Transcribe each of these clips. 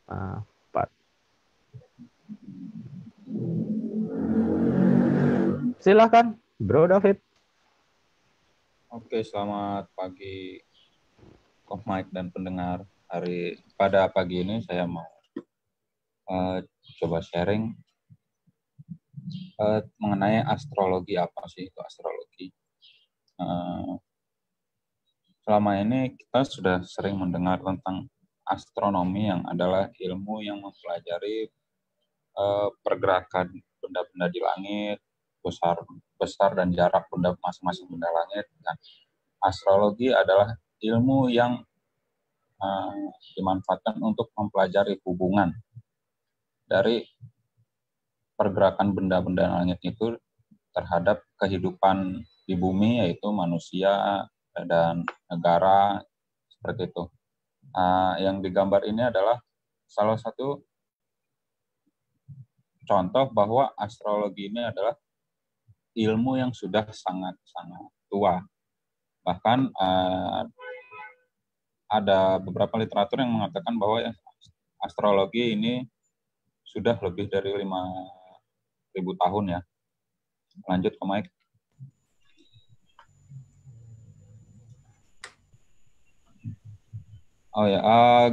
4. Silahkan, Bro David. Oke, selamat pagi Kof Mike dan pendengar. Pada pagi ini saya mau coba sharing mengenai astrologi. Apa sih itu astrologi? Selama ini kita sudah sering mendengar tentang astronomi yang adalah ilmu yang mempelajari pergerakan benda-benda di langit, besar dan jarak benda masing-masing benda langit. Nah, astrologi adalah ilmu yang dimanfaatkan untuk mempelajari hubungan dari pergerakan benda-benda langit itu terhadap kehidupan di bumi, yaitu manusia dan negara, seperti itu. Yang digambar ini adalah salah satu contoh bahwa astrologi ini adalah ilmu yang sudah sangat-sangat tua. Bahkan ada beberapa literatur yang mengatakan bahwa astrologi ini sudah lebih dari 5.000 tahun ya. Lanjut ke Mike. Oh ya,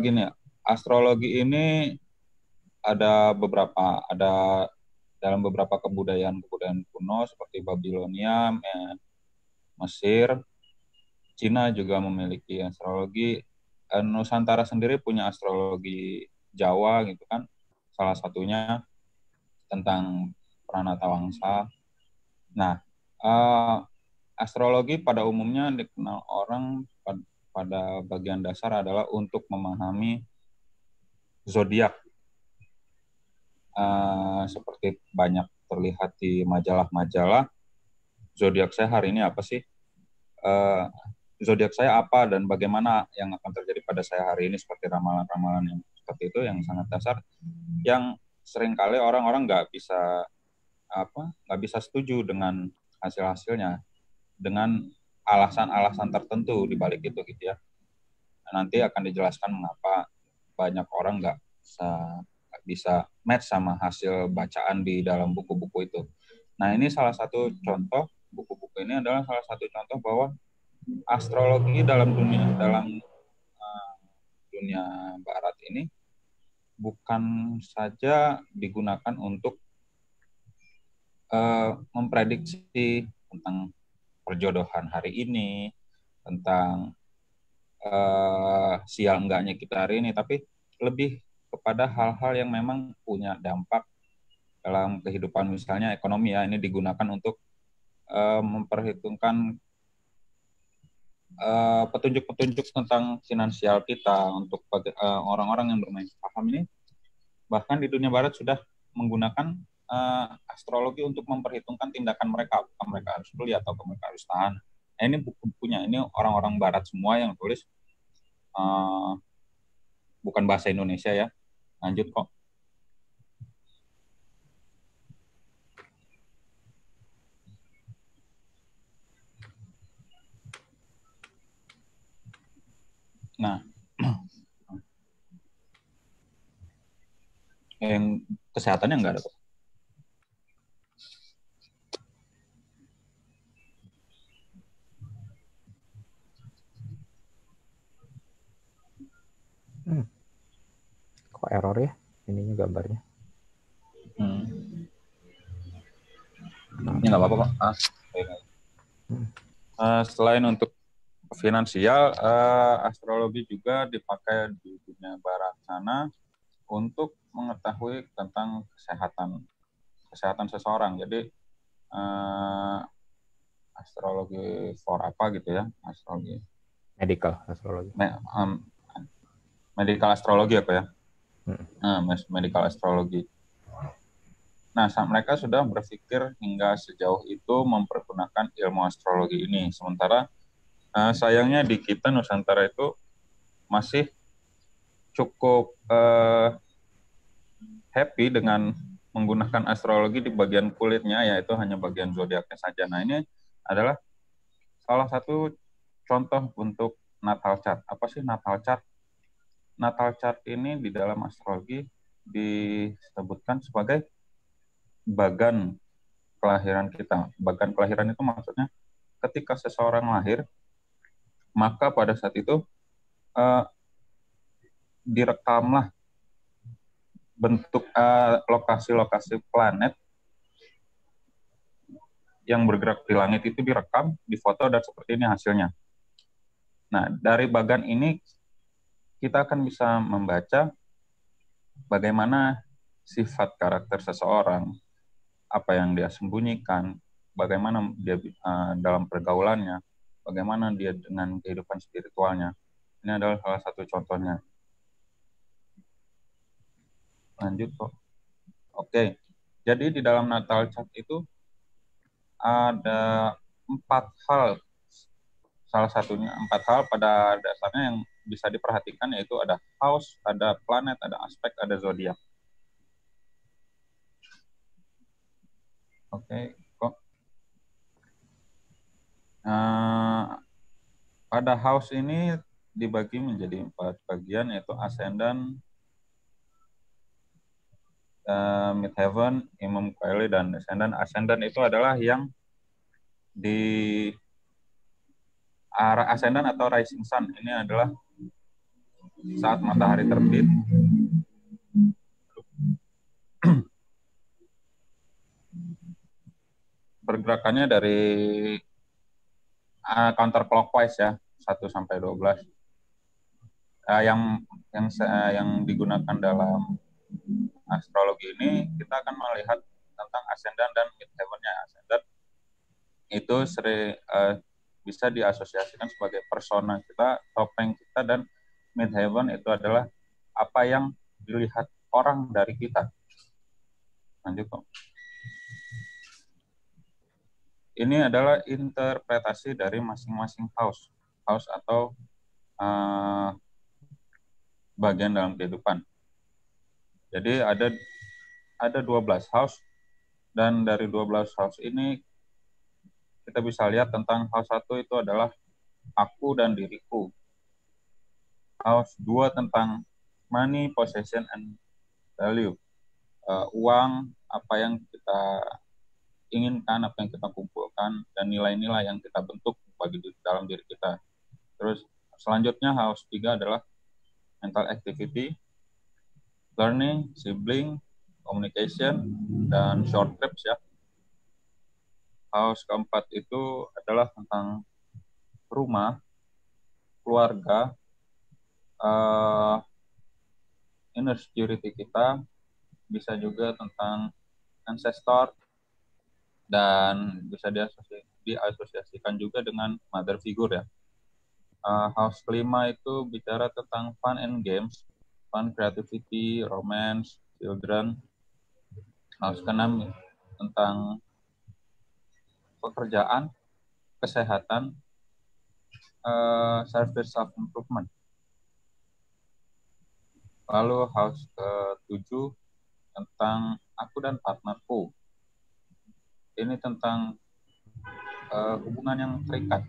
gini ya. Astrologi ini ada dalam beberapa kebudayaan kuno seperti Babilonia, Mesir, Cina juga memiliki astrologi. Nusantara sendiri punya astrologi Jawa gitu kan. Salah satunya tentang Pranatawangsa. Nah, astrologi pada umumnya dikenal orang pada bagian dasar adalah untuk memahami zodiak. Seperti banyak terlihat di majalah-majalah, zodiak saya hari ini apa sih? Zodiak saya apa dan bagaimana yang akan terjadi pada saya hari ini, seperti ramalan-ramalan yang seperti itu yang sangat dasar, yang seringkali orang-orang nggak bisa setuju dengan hasil-hasilnya dengan alasan-alasan tertentu di balik itu gitu ya. Nanti akan dijelaskan mengapa banyak orang nggak bisa match sama hasil bacaan di dalam buku-buku itu. Nah, ini salah satu contoh, buku-buku ini adalah salah satu contoh bahwa astrologi dalam dunia barat ini bukan saja digunakan untuk memprediksi tentang perjodohan hari ini, tentang sial enggaknya kita hari ini, tapi lebih kepada hal-hal yang memang punya dampak dalam kehidupan, misalnya ekonomi ya. Ini digunakan untuk memperhitungkan petunjuk-petunjuk tentang finansial kita untuk orang-orang yang bermain saham ini. Bahkan di dunia barat sudah menggunakan astrologi untuk memperhitungkan tindakan mereka, apakah mereka harus beli atau mereka harus tahan. Nah, ini buku-bukunya, ini orang-orang barat semua yang tulis, bukan bahasa Indonesia ya. Lanjut kok. Nah, yang kesehatannya enggak ada kok. Kok error ya ininya gambarnya? Ini nggak apa-apa kok. Selain untuk finansial, astrologi juga dipakai di dunia barat sana untuk mengetahui tentang kesehatan seseorang. Jadi astrologi for apa gitu ya, astrologi Medical astrologi. Medical astrologi apa ya? Medical astrologi. Nah, mereka sudah berpikir hingga sejauh itu mempergunakan ilmu astrologi ini. Sementara sayangnya di kita Nusantara itu masih cukup happy dengan menggunakan astrologi di bagian kulitnya, yaitu hanya bagian zodiaknya saja. Nah, ini adalah salah satu contoh untuk natal chart. Apa sih natal chart? natal chart ini di dalam astrologi disebutkan sebagai bagan kelahiran kita. Bagan kelahiran itu maksudnya ketika seseorang lahir, maka pada saat itu direkamlah bentuk lokasi-lokasi planet yang bergerak di langit itu direkam, difoto, dan seperti ini hasilnya. Nah, dari bagan ini kita akan bisa membaca bagaimana sifat karakter seseorang, apa yang dia sembunyikan, bagaimana dia dalam pergaulannya, bagaimana dia dengan kehidupan spiritualnya. Ini adalah salah satu contohnya. Lanjut kok. Oke, jadi di dalam natal chart itu ada 4 hal. Salah satunya 4 hal pada dasarnya yang bisa diperhatikan, yaitu ada house, ada planet, ada aspek, ada zodiak. Oke, kok. Pada house ini dibagi menjadi 4 bagian, yaitu ascendant, midheaven, imum coeli, dan descendant. Ascendant itu adalah yang di arah ascendant atau rising sun. Ini adalah saat matahari terbit. Pergerakannya dari counterclockwise ya, 1 sampai 12. Yang digunakan dalam astrologi ini, kita akan melihat tentang ascendant dan midheaven-nya. Ascendant itu bisa diasosiasikan sebagai persona kita, topeng kita, dan midheaven itu adalah apa yang dilihat orang dari kita. Lanjut kok. Ini adalah interpretasi dari masing-masing house atau bagian dalam kehidupan. Jadi ada 12 house, dan dari 12 house ini kita bisa lihat tentang house 1 itu adalah aku dan diriku. House 2 tentang money, possession, and value. Uang, apa yang kita inginkan, apa yang kita kumpulkan, dan nilai-nilai yang kita bentuk bagi dalam diri kita. Terus selanjutnya house 3 adalah mental activity, learning, sibling, communication, dan short trips ya. House keempat itu adalah tentang rumah, keluarga, inner security kita, bisa juga tentang ancestor, dan bisa diasosiasikan juga dengan mother figure ya. House kelima itu bicara tentang fun and games, fun, creativity, romance, children. House keenam tentang pekerjaan, kesehatan, service self-improvement. Lalu house ke-7 tentang aku dan partnerku. Ini tentang hubungan yang terikat.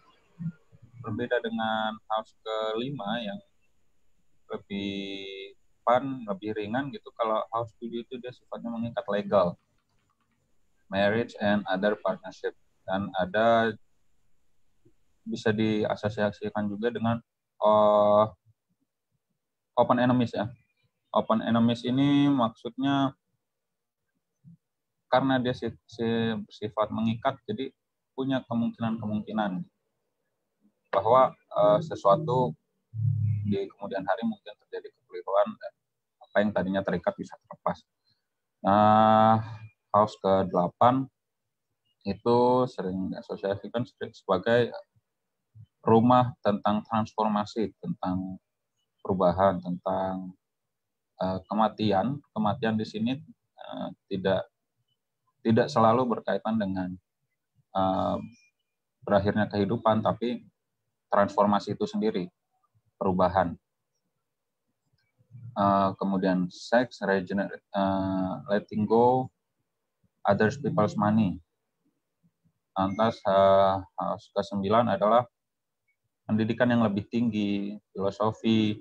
Berbeda dengan house ke-5 yang lebih fun, lebih ringan gitu. Kalau house 7 itu dia sifatnya mengikat legal, marriage and other partnership. Dan ada bisa diasosiasikan juga dengan open enemies ya. Open enemies ini maksudnya karena dia bersifat mengikat, jadi punya kemungkinan bahwa sesuatu di kemudian hari mungkin terjadi kekeliruan dan apa yang tadinya terikat bisa terlepas. House ke-8 itu sering diasosiasikan sebagai rumah tentang transformasi, tentang perubahan, tentang kematian. Kematian di sini tidak selalu berkaitan dengan berakhirnya kehidupan, tapi transformasi itu sendiri, perubahan. Kemudian sex, letting go others people's money. Lantas ke-9 adalah pendidikan yang lebih tinggi, filosofi,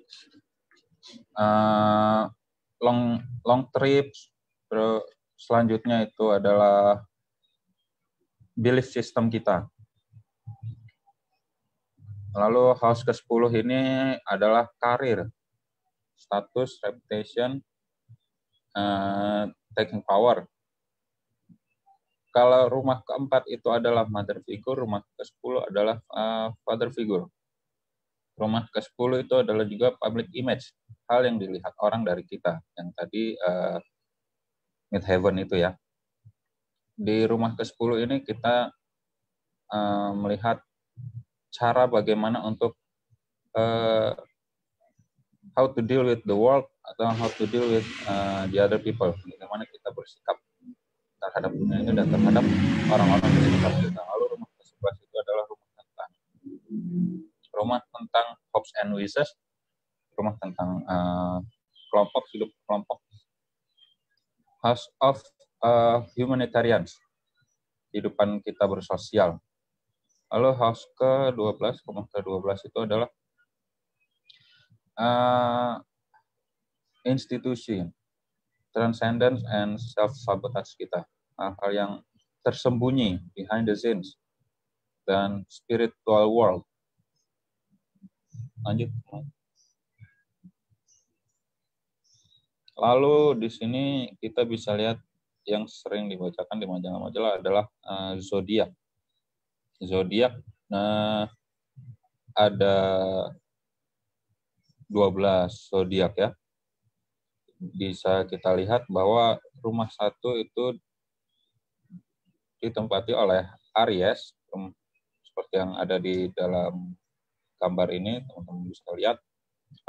long trips. Terus selanjutnya itu adalah belief system kita. Lalu house ke-10 ini adalah karir, status, reputation, taking power. Kalau rumah ke-4 itu adalah mother figure, rumah ke-10 adalah father figure. Rumah ke-10 itu adalah juga public image, hal yang dilihat orang dari kita. Yang tadi midheaven itu ya. Di rumah ke-10 ini kita melihat cara bagaimana untuk how to deal with the world atau how to deal with the other people. Bagaimana kita bersikap terhadap dunia ini dan terhadap orang-orang di sekitar kita. Lalu rumah ke-11 itu adalah rumah tentang hopes and wishes, rumah tentang kelompok, hidup kelompok. House of humanitarians, kehidupan kita bersosial. Lalu house ke-12, rumah ke-12 itu adalah institusi, transcendence and self-sabotage kita. Hal-hal yang tersembunyi, behind the scenes, dan spiritual world. Lanjut. Lalu di sini kita bisa lihat yang sering dibacakan di majalah-majalah adalah zodiak. Zodiak ada 12 zodiak ya. Bisa kita lihat bahwa rumah 1 itu ditempati oleh Aries, seperti yang ada di dalam gambar ini, teman-teman bisa lihat.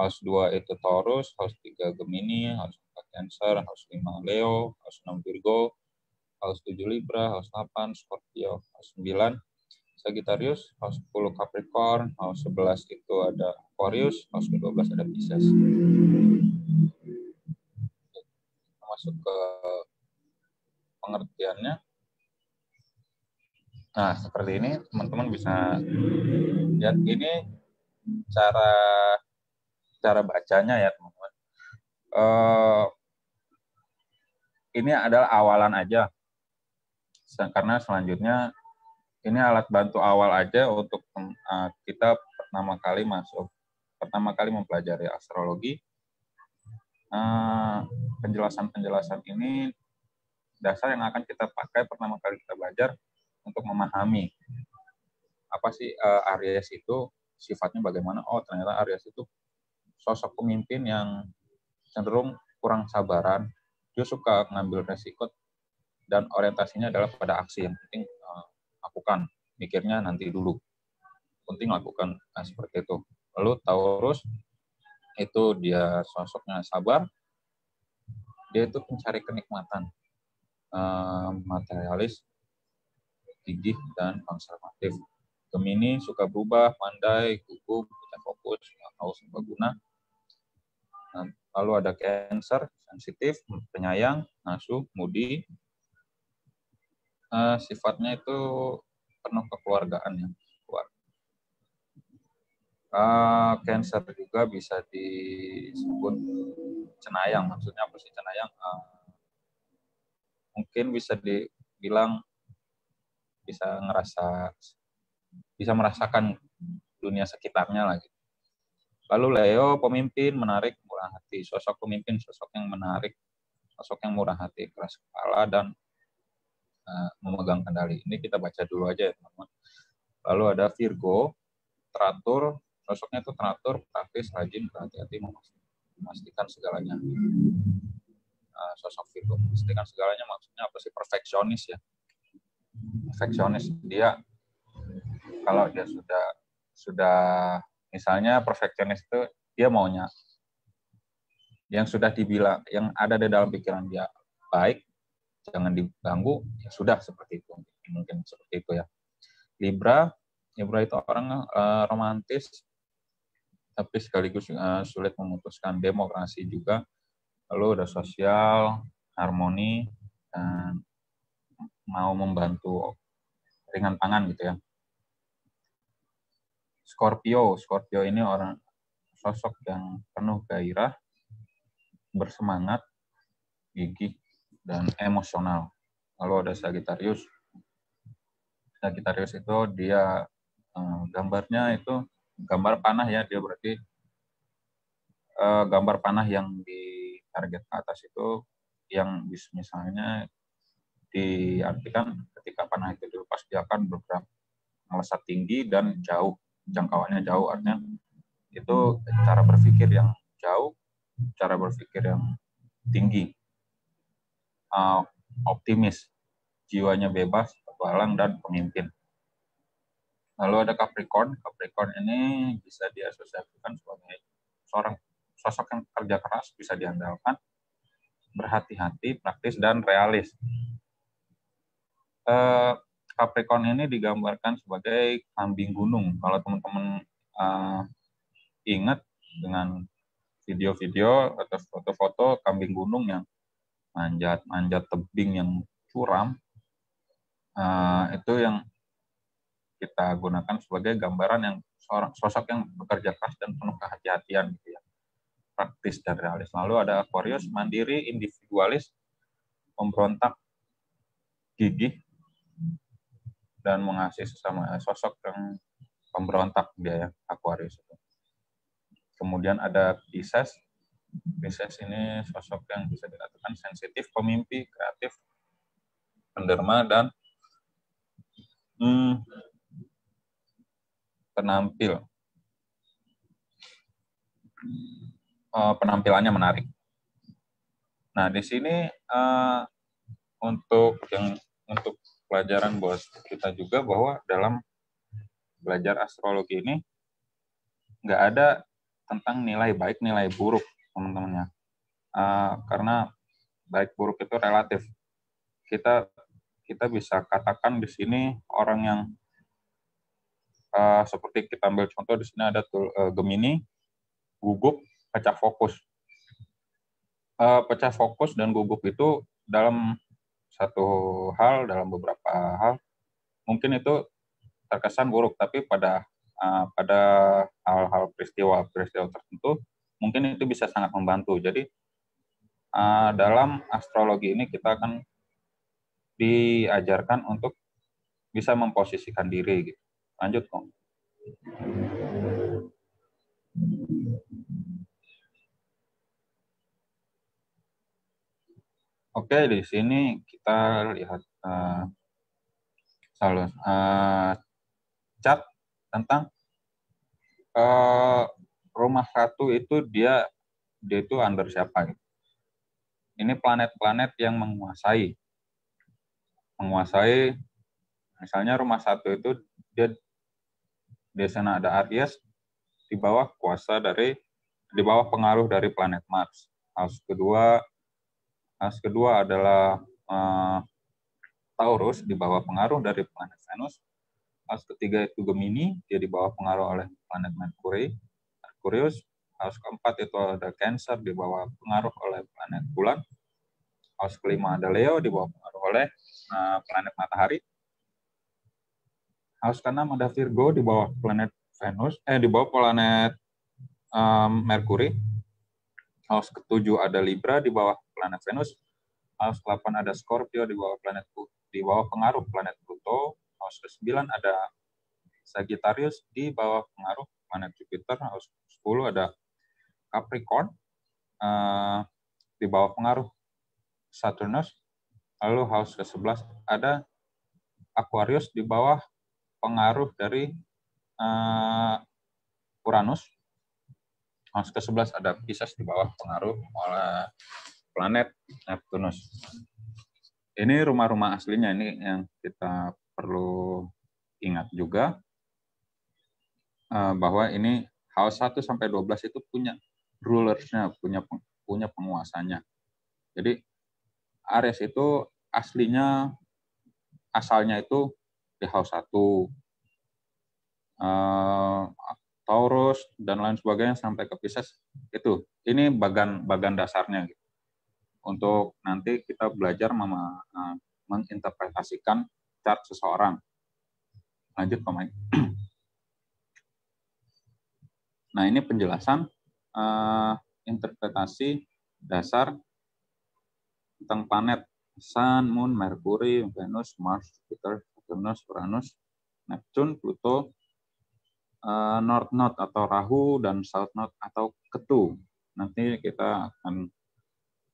House 2 itu Taurus, House 3 Gemini, House 4 Cancer, House 5 Leo, House 6 Virgo, House 7 Libra, House 8 Scorpio, House 9 Sagittarius, House 10 Capricorn, House 11 itu ada Aquarius, House 12 ada Pisces. Masuk ke pengertiannya. Nah, seperti ini teman-teman bisa lihat, ini cara bacanya ya teman-teman. Ini adalah awalan aja, karena selanjutnya ini alat bantu awal aja untuk kita pertama kali mempelajari astrologi. Penjelasan-penjelasan ini dasar yang akan kita pakai pertama kali kita belajar untuk memahami apa sih Aries itu, sifatnya bagaimana. Oh, ternyata Aries itu sosok pemimpin yang cenderung kurang sabaran, dia suka ngambil resiko dan orientasinya adalah pada aksi. Yang penting lakukan, mikirnya nanti dulu, penting lakukan. Nah, seperti itu. Lalu Taurus itu dia sosoknya sabar, dia itu pencari kenikmatan, materialis, gigih, dan konservatif. Gemini suka berubah, pandai, gugup, punya fokus, haus serbaguna. Lalu ada Cancer, sensitif, penyayang, nasuh, moody. Sifatnya itu penuh kekeluargaan ya. Cancer juga bisa disebut cenayang. Maksudnya apa sih cenayang? Mungkin bisa dibilang bisa merasakan dunia sekitarnya lagi. Lalu Leo, pemimpin, menarik, murah hati. Sosok pemimpin, sosok yang menarik, sosok yang murah hati, keras kepala, dan memegang kendali. Ini kita baca dulu aja ya teman-teman. Lalu ada Virgo, teratur, sosoknya itu teratur, praktis, rajin, berhati-hati, memastikan segalanya. Sosok Virgo memastikan segalanya maksudnya apa sih? Perfeksionis ya. Perfeksionis, dia kalau dia sudah misalnya perfeksionis itu dia maunya yang sudah dibilang, yang ada di dalam pikiran dia baik, jangan diganggu, ya sudah, seperti itu. Mungkin seperti itu ya. Libra itu orang romantis tapi sekaligus sulit memutuskan, demokrasi juga. Lalu ada sosial, harmoni, dan mau membantu ringan tangan gitu ya. Scorpio ini orang sosok yang penuh gairah, bersemangat, gigih, dan emosional. Lalu ada Sagittarius. Sagittarius itu dia gambarnya itu gambar panah ya, dia berarti gambar panah yang di target ke atas itu yang misalnya diartikan ketika panah itu dilepas dia akan bergerak melesat tinggi dan jauh, jangkauannya jauh, artinya itu cara berpikir yang jauh, cara berpikir yang tinggi, optimis, jiwanya bebas, petualang, dan pemimpin. Lalu ada Capricorn. Capricorn ini bisa diasosiasikan sebagai seorang sosok yang kerja keras, bisa diandalkan, berhati-hati, praktis, dan realis. Capricorn ini digambarkan sebagai kambing gunung. Kalau teman-teman ingat dengan video-video atau foto-foto kambing gunung yang manjat tebing yang curam, itu yang kita gunakan sebagai gambaran yang seorang sosok yang bekerja keras dan penuh kehati-hatian, gitu ya, praktis dan realis. Lalu ada Aquarius, mandiri, individualis, pemberontak, gigih, dan mengasihi sesama. Sosok yang pemberontak dia ya, Aquarius itu. Kemudian ada Pisces. Pisces ini sosok yang bisa dikatakan sensitif, pemimpi, kreatif, penderma, dan penampilannya menarik. Nah, di sini untuk pelajaran buat kita juga bahwa dalam belajar astrologi ini nggak ada tentang nilai baik, nilai buruk, teman-temannya. Karena baik buruk itu relatif. Kita bisa katakan di sini orang yang seperti kita ambil contoh di sini ada Gemini, gugup, pecah fokus. Pecah fokus dan gugup itu dalam satu hal, dalam beberapa hal, mungkin itu terkesan buruk, tapi pada hal-hal peristiwa tertentu, mungkin itu bisa sangat membantu. Jadi dalam astrologi ini kita akan diajarkan untuk bisa memposisikan diri. Gitu. Lanjut, Kong. Oke, di sini kita lihat chart tentang rumah satu itu dia itu under siapa. Gitu. Ini planet-planet yang menguasai. Misalnya rumah satu itu dia di sana ada Aries di bawah pengaruh dari planet Mars. House kedua adalah Taurus di bawah pengaruh dari planet Venus. House ketiga itu Gemini, dia di bawah pengaruh oleh planet Merkurius. House keempat itu ada Cancer di bawah pengaruh oleh planet Bulan. House kelima ada Leo di bawah pengaruh oleh planet Matahari. House keenam ada Virgo di bawah planet di bawah planet Merkuri. House ketujuh ada Libra di bawah planet Venus. House ke-8 ada Scorpio di bawah pengaruh planet Pluto. House ke-9 ada Sagittarius di bawah pengaruh planet Jupiter. House ke-10 ada Capricorn di bawah pengaruh Saturnus. Lalu house ke-11 ada Aquarius di bawah pengaruh dari Uranus. House ke-11 ada Pisces di bawah pengaruh oleh planet Neptunus. Ini rumah-rumah aslinya, ini yang kita perlu ingat juga bahwa ini house 1 sampai 12 itu punya rulersnya, punya penguasanya. Jadi Aries itu asalnya itu di house 1. Taurus dan lain sebagainya sampai ke Pisces itu. Ini bagan dasarnya gitu. Untuk nanti kita belajar menginterpretasikan chart seseorang. Lanjut, Pak Mike. Nah, ini penjelasan interpretasi dasar tentang planet Sun, Moon, Mercury, Venus, Mars, Jupiter, Saturnus, Uranus, Neptune, Pluto, North Node atau Rahu, dan South Node atau Ketu. Nanti kita akan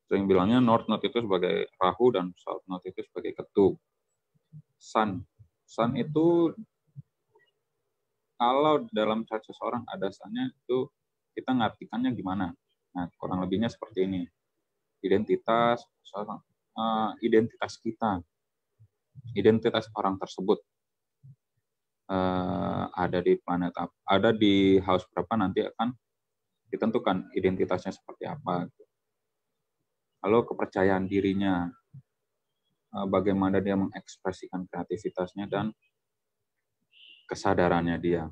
sering bilangnya North Node itu sebagai Rahu dan South Node itu sebagai Ketu. Sun. Sun itu kalau dalam chart seseorang ada sunnya itu kita ngartikannya gimana? Nah, kurang lebihnya seperti ini. Identitas kita, identitas orang tersebut ada di planet apa, ada di house berapa, nanti akan ditentukan identitasnya seperti apa. Lalu kepercayaan dirinya, bagaimana dia mengekspresikan kreativitasnya dan kesadarannya dia.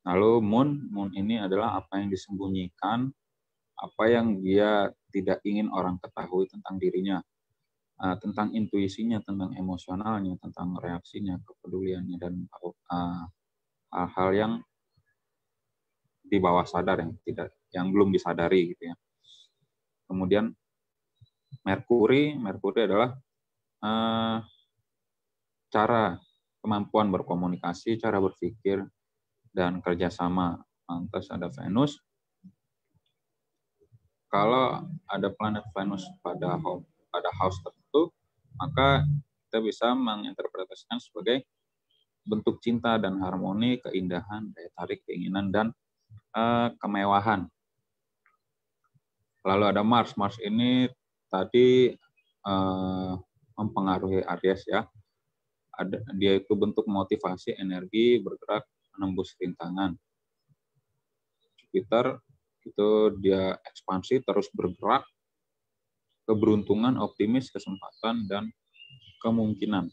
Lalu moon ini adalah apa yang disembunyikan, apa yang dia tidak ingin orang ketahui tentang dirinya, tentang intuisinya, tentang emosionalnya, tentang reaksinya, kepeduliannya, dan hal-hal yang di bawah sadar yang belum disadari gitu ya. Kemudian Merkuri adalah cara kemampuan berkomunikasi, cara berpikir, dan kerjasama. Terus ada Venus. Kalau ada planet Venus pada house tertentu, maka kita bisa menginterpretasikan sebagai bentuk cinta dan harmoni, keindahan, daya tarik, keinginan, dan kemewahan. Lalu ada Mars. Mars ini tadi mempengaruhi Aries ya. Dia itu bentuk motivasi, energi, bergerak, menembus rintangan. Jupiter itu dia ekspansi, terus bergerak, keberuntungan, optimis, kesempatan, dan kemungkinan.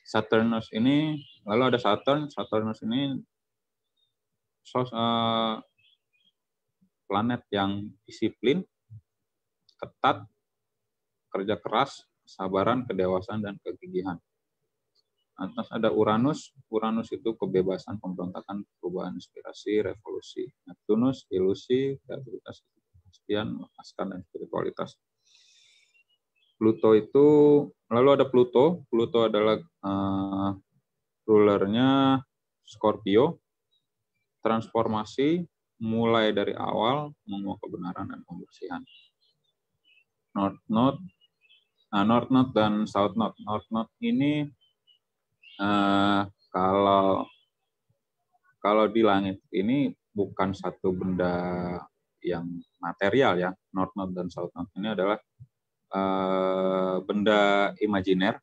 Saturnus ini, lalu ada Saturnus ini planet yang disiplin, ketat, kerja keras, kesabaran, kedewasaan, dan kegigihan. Atas ada Uranus itu kebebasan, pemberontakan, perubahan, inspirasi, revolusi. Neptunus, ilusi, kreativitas, kepastian, melepaskan, dan spiritualitas. Pluto itu, lalu ada Pluto adalah rulernya Scorpio, transformasi, mulai dari awal, menguak kebenaran dan pembersihan. North Node dan South Node. North Node ini kalau di langit ini bukan satu benda yang material ya. North Node dan South Node ini adalah benda imajiner.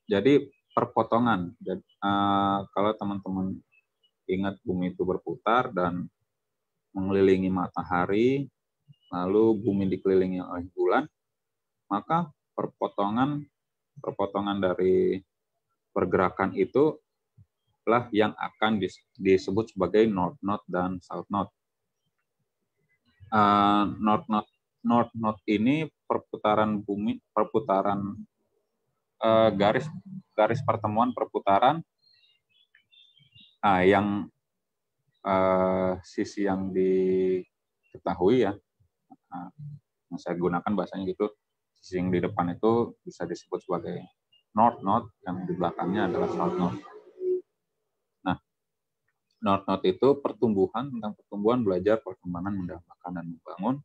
Jadi perpotongan. Kalau teman-teman ingat bumi itu berputar dan mengelilingi matahari, lalu bumi dikelilingi oleh bulan, maka perpotongan dari pergerakan itu lah yang akan disebut sebagai North Node dan South Node. North Node ini perputaran bumi, garis pertemuan perputaran yang sisi yang diketahui ya. Saya gunakan bahasanya gitu. Sisi yang di depan itu bisa disebut sebagai North Node, yang di belakangnya adalah South Node. Nah, North Node itu tentang pertumbuhan, belajar, perkembangan, mendambakan, dan membangun.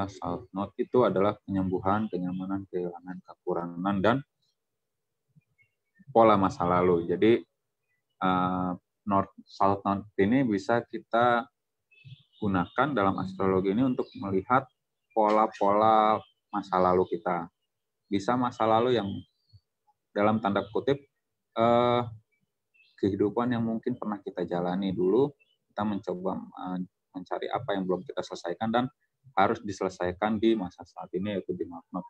South Node itu adalah penyembuhan, kenyamanan, kehilangan, kekurangan, dan pola masa lalu. Jadi South Node ini bisa kita gunakan dalam astrologi ini untuk melihat pola-pola masa lalu kita. Bisa masa lalu yang dalam tanda kutip kehidupan yang mungkin pernah kita jalani dulu, kita mencoba mencari apa yang belum kita selesaikan dan harus diselesaikan di masa saat ini, yaitu di North Node.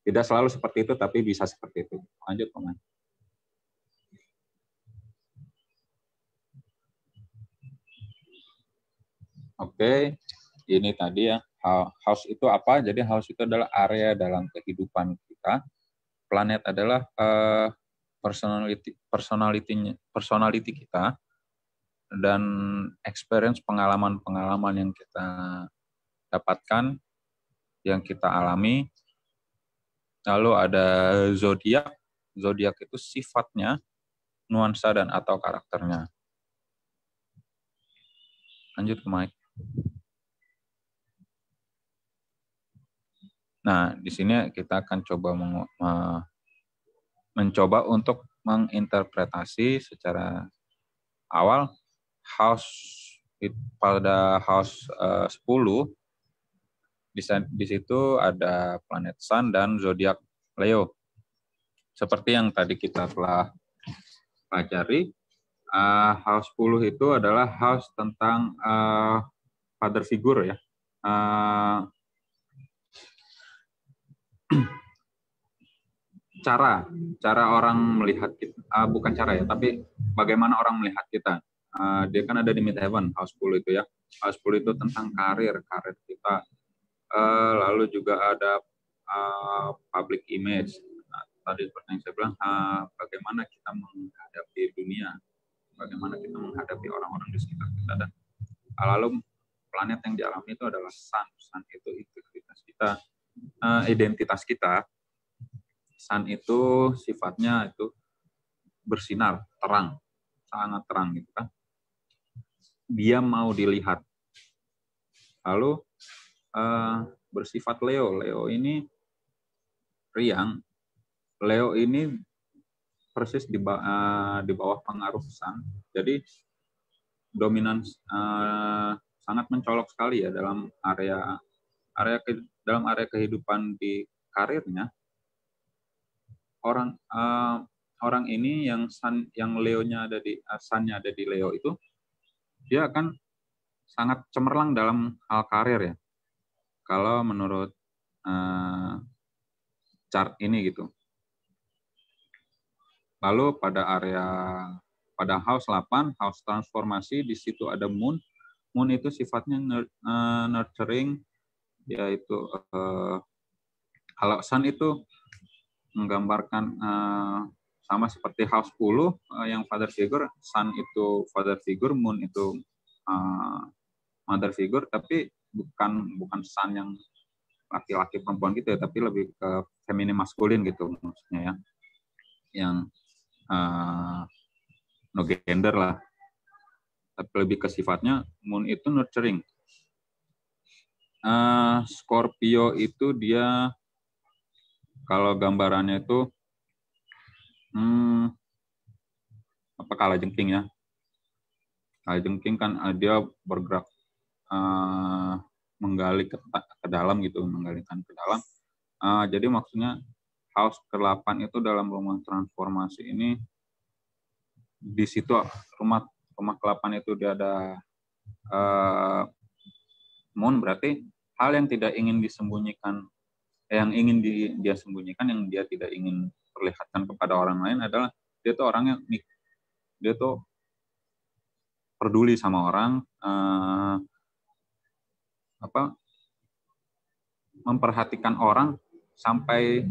Tidak selalu seperti itu, tapi bisa seperti itu. Lanjut, teman. Oke, ini tadi ya. House itu apa? Jadi house itu adalah area dalam kehidupan kita. Planet adalah personality kita, dan experience, pengalaman yang kita dapatkan, yang kita alami. Lalu ada zodiak. Zodiak itu sifatnya, nuansa dan atau karakternya. Lanjut ke Mike. Nah, di sini kita akan coba mencoba untuk menginterpretasi secara awal pada house 10 di situ ada planet Sun dan zodiak Leo. Seperti yang tadi kita telah pelajari, house 10 itu adalah house tentang father figure ya. Cara orang melihat kita, bukan cara ya, tapi bagaimana orang melihat kita. Dia kan ada di midheaven, house 10 itu ya. House 10 itu tentang karir kita. Lalu juga ada public image. Nah, tadi seperti yang saya bilang, bagaimana kita menghadapi dunia, bagaimana kita menghadapi orang-orang di sekitar kita. Dan lalu planet yang dialami itu adalah sun. Sun itu identitas kita. Sun itu sifatnya itu bersinar, terang, sangat terang gitu kan. Dia mau dilihat. Lalu bersifat Leo. Leo ini riang. Leo ini persis di bawah pengaruh Sun. Jadi dominan sangat mencolok sekali ya dalam area kehidupan di karirnya. Orang ini yang Leonya ada di Sun-nya ada di Leo itu, dia akan sangat cemerlang dalam hal karir ya. Kalau menurut chart ini gitu. Lalu pada house 8, house transformasi, di situ ada moon. Moon itu sifatnya nurturing, yaitu kalau Sun itu menggambarkan sama seperti house 10 yang father figure. Sun itu father figure, moon itu mother figure, tapi bukan Sun yang laki-laki perempuan gitu ya, tapi lebih ke feminim maskulin gitu maksudnya ya, yang no gender lah, tapi lebih ke sifatnya. Moon itu nurturing. Scorpio itu dia kalau gambarannya itu kalajengking ya. Kalajengking kan dia bergerak menggali ke dalam gitu, menggalikan ke dalam. Jadi maksudnya house ke-8 itu dalam rumah transformasi ini, di situ rumah ke-8 itu dia ada moon, berarti hal yang tidak ingin disembunyikan, yang ingin dia sembunyikan, yang dia tidak ingin perlihatkan kepada orang lain adalah dia tuh orangnya dia tuh peduli sama orang, memperhatikan orang sampai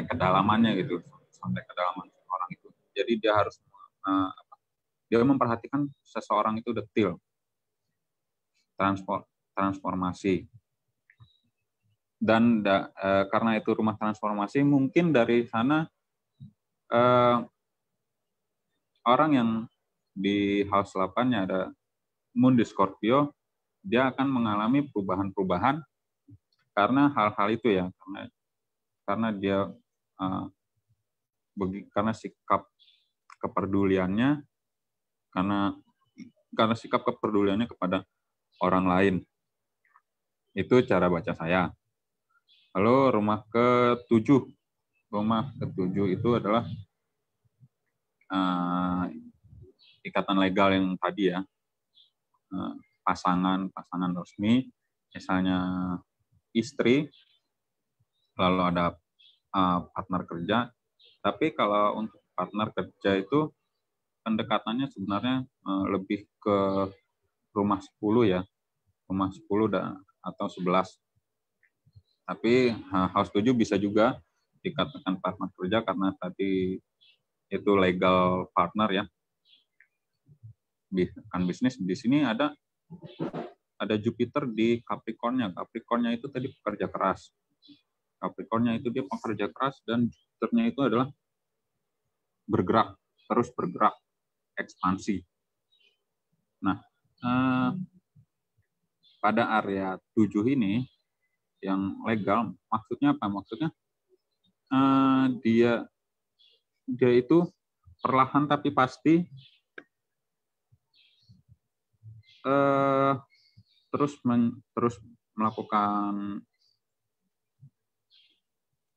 kedalamannya gitu, sampai kedalaman orang itu. Jadi dia harus dia memperhatikan seseorang itu detail. Transformasi. Dan karena itu rumah transformasi, mungkin dari sana orang yang di house 8-nya ada moon di Scorpio, dia akan mengalami perubahan-perubahan karena hal-hal itu ya, karena dia karena sikap kepeduliannya, karena sikap kepeduliannya kepada orang lain. Itu cara baca saya. Lalu rumah ke-7 itu adalah ikatan legal yang tadi ya, pasangan resmi, misalnya istri, lalu ada partner kerja. Tapi kalau untuk partner kerja itu pendekatannya sebenarnya lebih ke rumah 10 ya, rumah 10 atau 11. Tapi house 7 bisa juga dikatakan partner kerja karena tadi itu legal partner ya. Kan bisnis di sini ada ada Jupiter di Capricornnya. Capricornnya itu tadi pekerja keras. Capricornnya itu dia pekerja keras, dan Jupiternya itu adalah bergerak, terus bergerak, ekspansi. Nah, pada area 7 ini yang legal, maksudnya apa? Maksudnya dia itu perlahan tapi pasti terus melakukan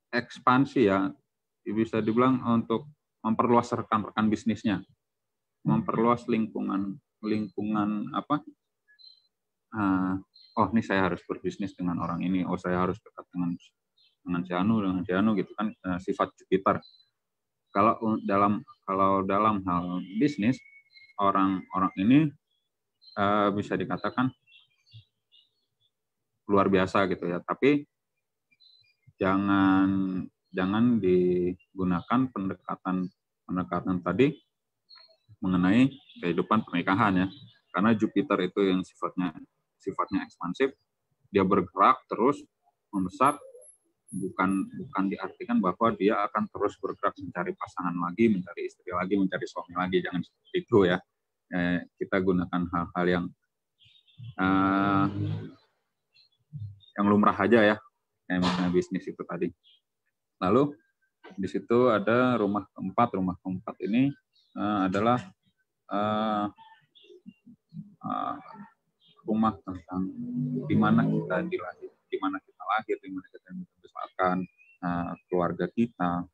ekspansi ya, bisa dibilang untuk memperluas rekan-rekan bisnisnya, memperluas lingkungan apa? Oh, ini saya harus berbisnis dengan orang ini. Oh, saya harus dekat dengan si Anu gitu kan, sifat Jupiter. Kalau dalam hal bisnis, orang-orang ini bisa dikatakan luar biasa gitu ya. Tapi jangan digunakan pendekatan tadi mengenai kehidupan pernikahan ya. Karena Jupiter itu yang sifatnya ekspansif, dia bergerak terus membesar, bukan diartikan bahwa dia akan terus bergerak mencari pasangan lagi, mencari istri lagi, mencari suami lagi, jangan seperti itu ya. Kita gunakan hal-hal yang lumrah aja ya, kayak misalnya bisnis itu tadi. Lalu di situ ada rumah keempat ini adalah rumah tentang di mana kita lahir, di mana kita membesarkan keluarga kita.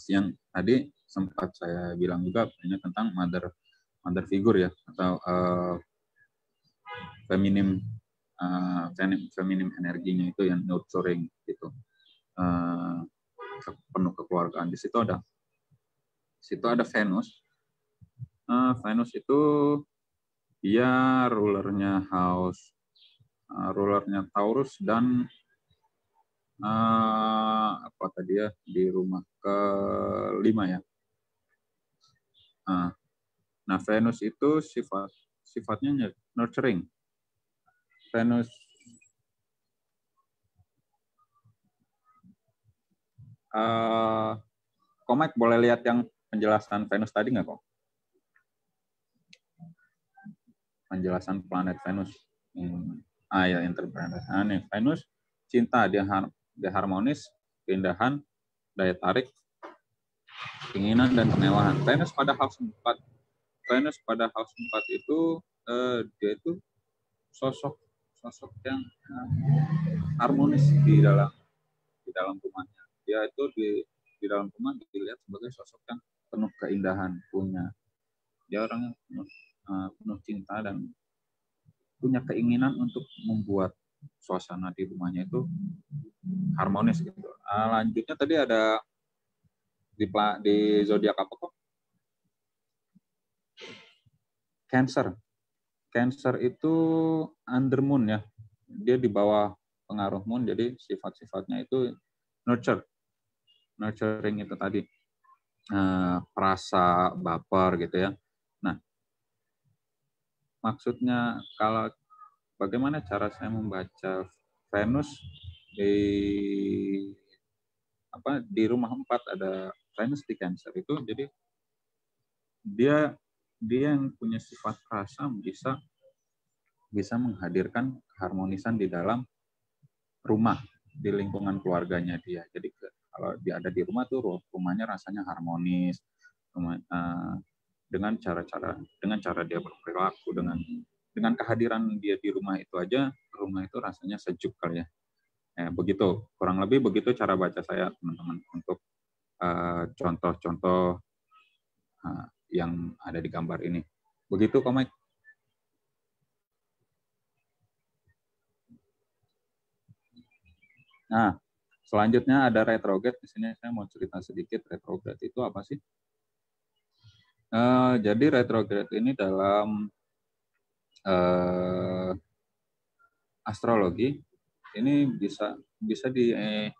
Yang tadi sempat saya bilang juga banyak tentang mother figure ya, atau feminim energinya itu yang nurturing gitu, penuh kekeluargaan. Di situ ada Venus. Venus itu dia rulernya Taurus, dan apa tadi ya, di rumah ke-5 ya. Nah, Venus itu sifatnya nurturing. Venus Komek boleh lihat yang penjelasan Venus tadi nggak kok? Penjelasan planet Venus. Ya, interpretasi. Nih, Venus cinta, dia harmonis, keindahan, daya tarik, keinginan, dan kemewahan. Venus pada house 4 itu dia itu sosok yang harmonis di dalam rumahnya. Dia itu di dalam rumah dilihat sebagai sosok yang penuh keindahan, dia orang yang penuh cinta dan punya keinginan untuk membuat suasana di rumahnya itu harmonis gitu. Lanjutnya tadi ada di zodiak apa kok? Cancer itu under moon ya. Dia di bawah pengaruh moon, jadi sifat-sifatnya itu nurturing itu tadi. Perasa, baper gitu ya. Nah, maksudnya kalau bagaimana cara saya membaca Venus di rumah 4 ada Venus di Cancer itu, jadi dia yang punya sifat perasa bisa menghadirkan keharmonisan di dalam rumah, di lingkungan keluarganya dia. Jadi kalau dia ada di rumah tuh rumahnya rasanya harmonis, dengan cara dia berperilaku, dengan kehadiran dia di rumah itu aja, rumah itu rasanya sejuk kali ya. Begitu, kurang lebih begitu cara baca saya, teman-teman, untuk contoh-contoh yang ada di gambar ini. Begitu, Komik. Nah, selanjutnya ada retrograde. Di sini saya mau cerita sedikit retrograde itu apa sih. Jadi retrograde ini dalam astrologi ini bisa diartikan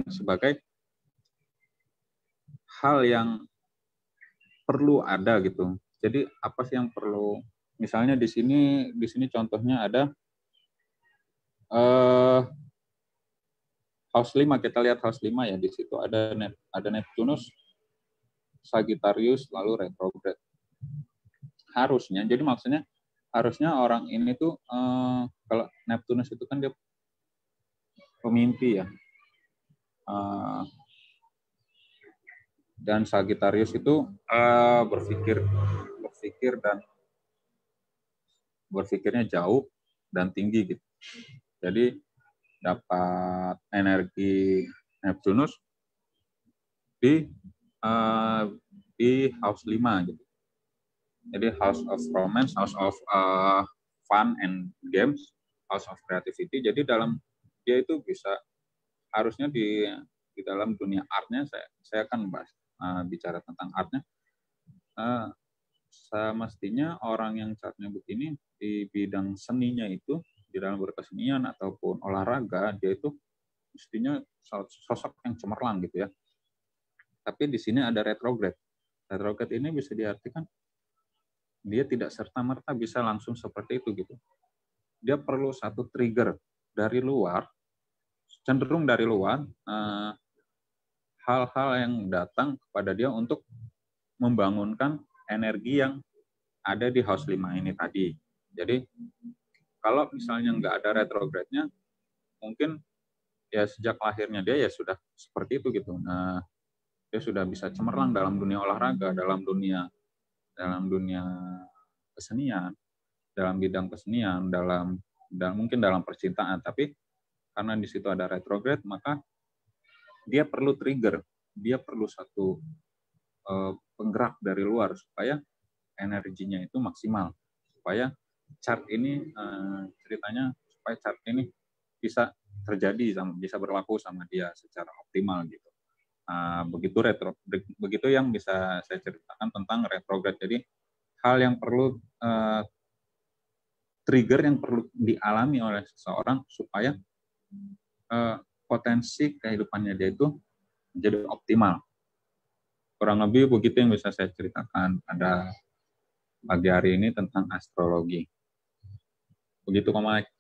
sebagai hal yang perlu ada gitu. Jadi apa sih yang perlu Misalnya di sini contohnya ada eh, House 5, kita lihat House 5 ya, di situ ada Neptunus, Sagittarius, lalu retrograde. Harusnya, jadi maksudnya harusnya orang ini tuh kalau Neptunus itu kan dia pemimpi ya, dan Sagittarius itu berpikir dan berpikirnya jauh dan tinggi gitu. Jadi dapat energi Neptunus di house 5 gitu. Jadi house of romance, house of fun and games, house of creativity. Jadi dalam dia itu bisa harusnya di dalam dunia artnya saya akan bahas bicara tentang artnya. Semestinya orang yang chartnya begini di bidang seninya itu di dalam berkesenian ataupun olahraga dia itu mestinya sosok yang cemerlang gitu ya. Tapi di sini ada retrograde. Retrograde ini bisa diartikan dia tidak serta-merta bisa langsung seperti itu gitu. Dia perlu satu trigger dari luar, cenderung dari luar, hal-hal yang datang kepada dia untuk membangunkan energi yang ada di house 5 ini tadi. Jadi kalau misalnya nggak ada retrograde-nya, mungkin ya sejak lahirnya dia ya sudah seperti itu gitu. Nah, dia sudah bisa cemerlang dalam dunia olahraga, dalam dunia kesenian, dalam bidang kesenian, dan mungkin dalam percintaan. Tapi karena di situ ada retrograde, maka dia perlu trigger, dia perlu satu penggerak dari luar supaya energinya itu maksimal, supaya chart ini ceritanya supaya chart ini bisa terjadi, bisa berlaku sama dia secara optimal gitu. Begitu yang bisa saya ceritakan tentang retrograde. Jadi hal yang perlu trigger yang perlu dialami oleh seseorang supaya potensi kehidupannya dia itu menjadi optimal. Kurang lebih begitu yang bisa saya ceritakan pada pagi hari ini tentang astrologi. Begitu, Pak Mike.